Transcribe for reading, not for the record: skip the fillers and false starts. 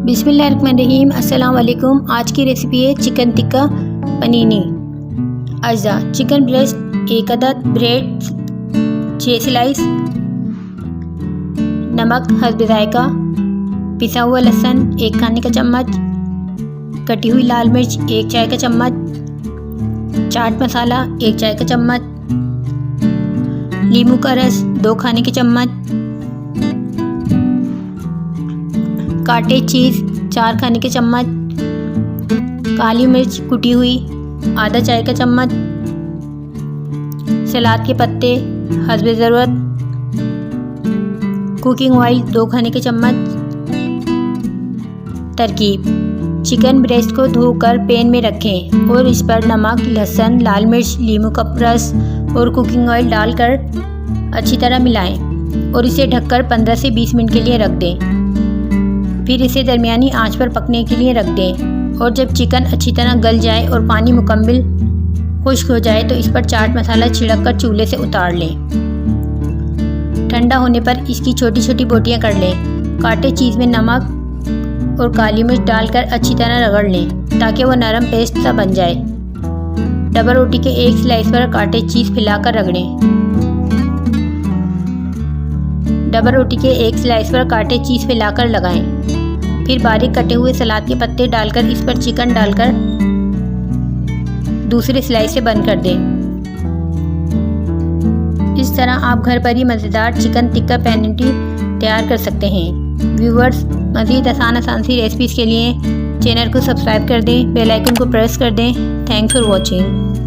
बिस्मिल्लाहिर्रहमानिर्रहीम। अस्सलाम वालेकुम। आज की रेसिपी है चिकन टिक्का पनीनी। अज्जा: चिकन ब्रेस्ट 1 अदद, ब्रेड 6 स्लाइस, नमक हस्ब जायका, पिसा हुआ लहसुन 1 खाने का चम्मच, कटी हुई लाल मिर्च 1 चाय का चम्मच, चाट मसाला 1 चाय का चम्मच, नींबू का रस 2 खाने के चम्मच, काटे चीज़ 4 खाने के चम्मच, काली मिर्च कुटी हुई आधा चाय का चम्मच, सलाद के पत्ते हस्ब ज़रूरत, कुकिंग ऑयल 2 खाने के चम्मच। तरकीब: चिकन ब्रेस्ट को धोकर पैन में रखें और इस पर नमक, लहसुन, लाल मिर्च, नींबू का रस और कुकिंग ऑयल डालकर अच्छी तरह मिलाएं और इसे ढककर 15 से 20 मिनट के लिए रख दें। फिर इसे दरमियानी आंच पर पकने के लिए रख दें और जब चिकन अच्छी तरह गल जाए और पानी मुकम्मल खुश्क हो जाए तो इस पर चाट मसाला छिड़क कर चूल्हे से उतार लें। ठंडा होने पर इसकी छोटी छोटी बोटियां कर लें। काटे चीज़ में नमक और काली मिर्च डालकर अच्छी तरह रगड़ लें ताकि वह नरम पेस्ट सा बन जाए। डबल रोटी के एक स्लाइस पर काटे चीज़ फैलाकर रगड़ें। डबल रोटी के एक स्लाइस पर काटे चीज़ फैलाकर लगाएं। फिर बारीक कटे हुए सलाद के पत्ते डालकर इस पर चिकन डालकर दूसरे स्लाइस से बंद कर दें। इस तरह आप घर पर ही मज़ेदार चिकन टिक्का पैनिनी तैयार कर सकते हैं। व्यूअर्स, मज़ीद आसान सी रेसिपीज़ के लिए चैनल को सब्सक्राइब कर दें, बेल आइकन को प्रेस कर दें। Thanks for watching.